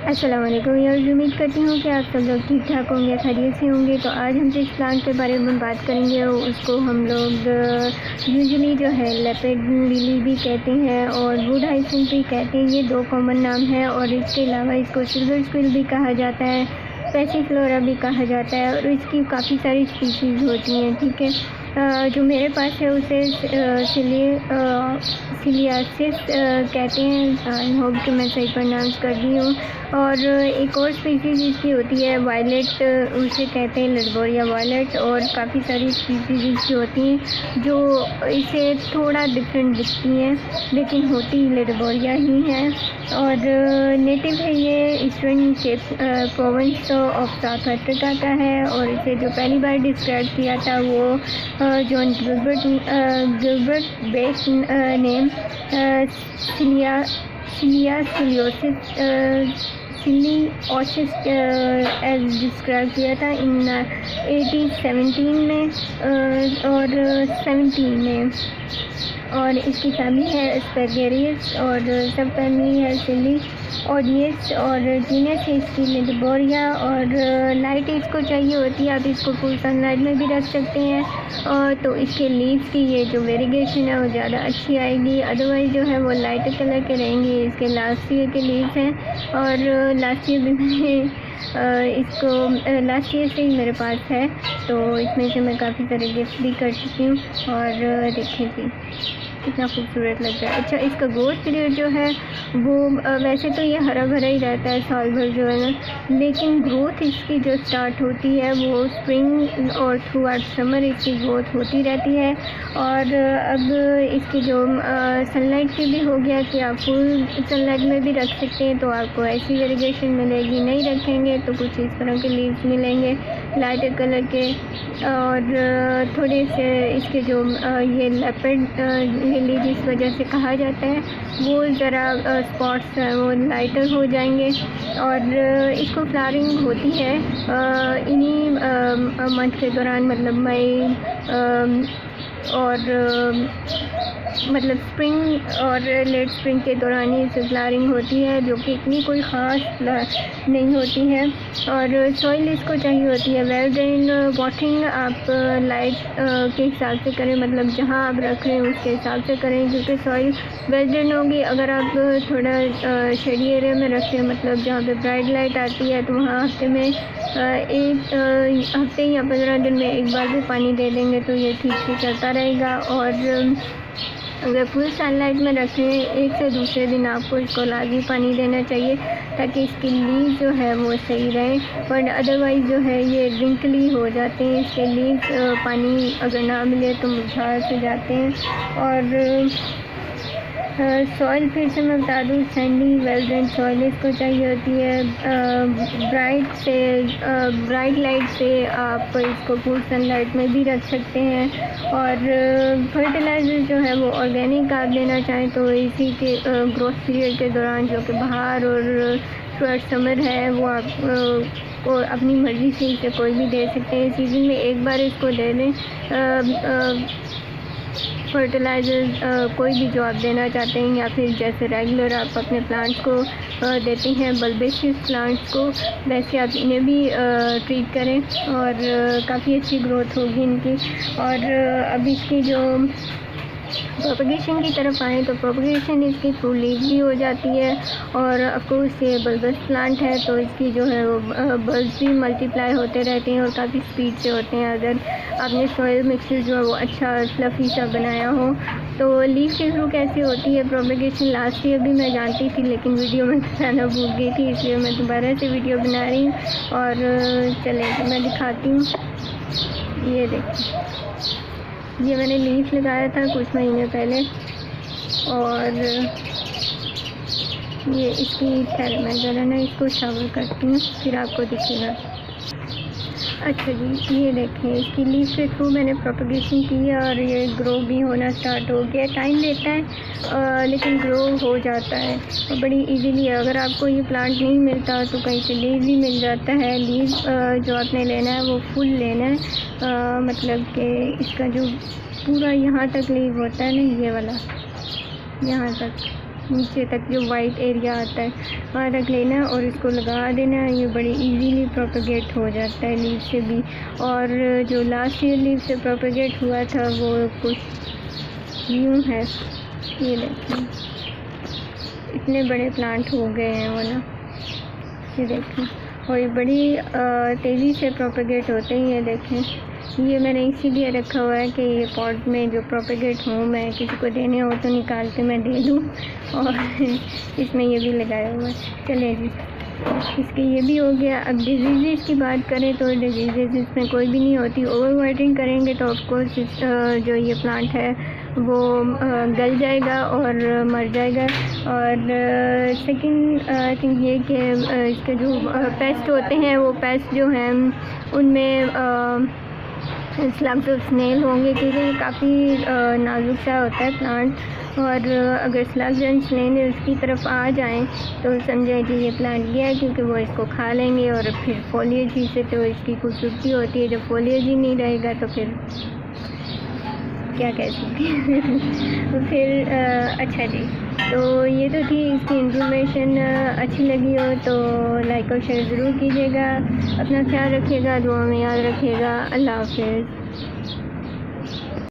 अस्सलाम वालेकुम यार, उम्मीद करती हूँ कि आप सब लोग ठीक ठाक होंगे, खैरियत से होंगे। तो आज हम जिस प्लांट के बारे में बात करेंगे उसको हम लोग यूजुअली जो है लेपर्ड लिली भी कहते हैं और वुड हाइसिंथ भी कहते हैं। ये दो कॉमन नाम है और इसके अलावा इसको सिल्वर स्क्विल भी कहा जाता है, पैसिफ्लोरा भी कहा जाता है और इसकी काफ़ी सारी स्पीशीज़ होती हैं। ठीक है, जो मेरे पास है उसे सिलियासिस कहते हैं। आई होप कि मैं सही प्रोनाउंस कर रही हूँ। और एक और स्पीशीज़ इसकी होती है वायलेट, उसे कहते हैं लडबोरिया वायलेट। और काफ़ी सारी स्पीशीज़ इसकी होती हैं जो इसे थोड़ा डिफरेंट दिखती हैं, लेकिन होती लडबोरिया ही हैं। और नेटिव है ये Eastern Cape province of south Africa का है। और इसे जो पहली बार डिस्क्राइब किया था वो जॉन गिलबर्ट बेस ने सिलियोसिस एज डिस्क्राइब किया था इन 1817 में और 17 में। और इसकी फैमिली है एस्पेरेगस और सब फैमिली है सिली ऑडियस और जीनस है इसकी लडबोरिया। और लाइट इसको चाहिए होती है, आप इसको फुल सनलाइट में भी रख सकते हैं। और तो इसके लीव्स की ये जो वेरिगेशन है वो ज़्यादा अच्छी आएगी, अदरवाइज़ जो है वो लाइट कलर के रहेंगे। इसके लास्ट ईयर के लीव्स हैं और लास्ट ईयर भी मैंने इसको लास्ट ईयर से ही मेरे पास है, तो इसमें से मैं काफ़ी सारे गिफ्ट भी कर चुकी हूँ। और देखिए कितना खूबसूरत लग रहा है। अच्छा, इसका ग्रोथ पीरियड जो है वो वैसे तो ये हरा भरा ही रहता है साल भर जो है ना, लेकिन ग्रोथ इसकी जो स्टार्ट होती है वो स्प्रिंग और थ्रू आउट समर इसकी ग्रोथ होती रहती है। और अब इसकी जो सनलाइट की भी हो गया कि आप फुल सनलाइट में भी रख सकते हैं, तो आपको ऐसी वेरिगेशन मिलेगी। नहीं रखेंगे तो कुछ इस तरह के लीव्स मिलेंगे लाइट कलर के। और थोड़े से इसके जो ये लेपर्ड लिली जिस वजह से कहा जाता है वो ज़रा स्पॉट्स वो लाइटर हो जाएंगे। और इसको फ्लावरिंग होती है इन्हीं मंथ के दौरान, मतलब मई और मतलब स्प्रिंग और लेट स्प्रिंग के दौरान ही इसे फ्लावरिंग होती है, जो कि इतनी कोई ख़ास नहीं होती है। और सॉइल इसको चाहिए होती है वेल ड्रेन। वाटरिंग आप लाइट के हिसाब से करें, मतलब जहाँ आप रख रहे हैं उसके हिसाब से करें, क्योंकि सॉइल वेल ड्रेन होगी। अगर आप थोड़ा शेडी एरिया में रखते हैं, मतलब जहाँ पे ब्राइट लाइट आती है, तो वहाँ हफ्ते में एक हफ्ते या 15 दिन में एक बार भी पानी दे देंगे तो ये ठीक से चलता रहेगा। और अगर फुल सनलाइट में रखें एक से दूसरे दिन आपको इसको लाजमी पानी देना चाहिए ताकि इसकी लीव जो है वो सही रहे। और अदरवाइज़ जो है ये रिंकली हो जाते हैं इसके लीव, पानी अगर ना मिले तो मुरझा से जाते हैं। और सॉइल फिर से मैं बता दूँ, सैंडी वेल ड्रेन सॉइल इसको चाहिए होती है। ब्राइट लाइट से आप इसको फुल सनलाइट में भी रख सकते हैं। और फर्टिलाइज़र जो है वो ऑर्गेनिक आप देना चाहें तो इसी के ग्रोथ पीरियड के दौरान, जो कि बाहर और थ्रू समर है, वो आप को अपनी मर्ज़ी से इसे कोई भी दे सकते हैं। सीज़न में एक बार इसको दे दें फर्टिलाइज़र कोई भी जो आप देना चाहते हैं, या फिर जैसे रेगुलर आप अपने प्लांट्स को देते हैं बल्बेशियस प्लांट्स को, वैसे आप इन्हें भी ट्रीट करें और काफ़ी अच्छी ग्रोथ होगी इनकी। और अब इसकी जो प्रोपगेशन की तरफ आए तो प्रोपगेशन इसकी थ्रू लीव भी हो जाती है। और ऑफकोर्स ये बल्बस प्लांट है तो इसकी जो है वो बल्ब्स भी मल्टीप्लाई होते रहते हैं और काफ़ी स्पीड से होते हैं। अगर आपने सॉइल मिक्सचर जो है वो अच्छा फ्लफी सा बनाया हो तो लीव के थ्रू कैसे होती है प्रोपगेशन, लास्ट ईयर भी मैं जानती थी लेकिन वीडियो में बताना भूल गई थी, इसलिए मैं दोबारा से वीडियो बना रही हूँ। और चलें तो मैं दिखाती हूँ। ये देखिए, ये मैंने लीफ लगाया था कुछ महीने पहले और ये इसकी खैर मैं ज़रा ना इसको शावर करती हूँ फिर आपको दिखेगा। अच्छा जी, ये देखें इसकी लीफ के थ्रू मैंने प्रोपगेशन की है और ये ग्रो भी होना स्टार्ट हो गया। टाइम लेता है लेकिन ग्रो हो जाता है और बड़ी इजीली। अगर आपको ये प्लांट नहीं मिलता तो कहीं से लीव भी मिल जाता है। लीव जो आपने लेना है वो फुल लेना है, मतलब कि इसका जो पूरा यहाँ तक लीव होता है ना, ये वाला यहाँ तक, नीचे तक जो वाइट एरिया आता है वहाँ रख लेना है और इसको लगा देना है। ये बड़ी इजीली प्रोपेगेट हो जाता है लीव से भी। और जो लास्ट ईयर लीव से प्रोपेगेट हुआ था वो कुछ यूँ है, ये देखें इतने बड़े प्लांट हो गए हैं वो ना, ये देखें, और ये बड़ी तेज़ी से प्रोपेगेट होते हैं। ये देखें, ये मैंने इसीलिए रखा हुआ है कि ये पॉट में जो प्रोपेगेट हो, मैं किसी को देने हो तो निकाल के मैं दे दूँ। और इसमें ये भी लगाया हुआ है। चलिए जी, इसके ये भी हो गया। अब डिजीज़ की बात करें तो डिजीज़ इसमें कोई भी नहीं होती। ओवर वाटरिंग करेंगे तो ऑफकोर्स जो ये प्लांट है वो गल जाएगा और मर जाएगा। और सेकंड थिंग ये कि इसके जो पेस्ट होते हैं वो पेस्ट जो हैं उनमें स्लग्स और स्नेल होंगे, क्योंकि ये काफ़ी नाजुक सा होता है प्लांट। और अगर स्लग्स एंड स्नेल उसकी तरफ आ जाएं तो समझे कि ये प्लांट गया है, क्योंकि वो इसको खा लेंगे। और फिर फोलिएज ही से तो इसकी खूबसूरती होती है, जब फोलिएज ही नहीं रहेगा तो फिर क्या कह सकते हैं। तो फिर अच्छा जी, तो ये तो थी इसकी इंफॉर्मेशन। अच्छी लगी हो तो लाइक और शेयर ज़रूर कीजिएगा। अपना ख्याल रखिएगा, दुआ में याद रखिएगा। अल्लाह हाफ़िज़।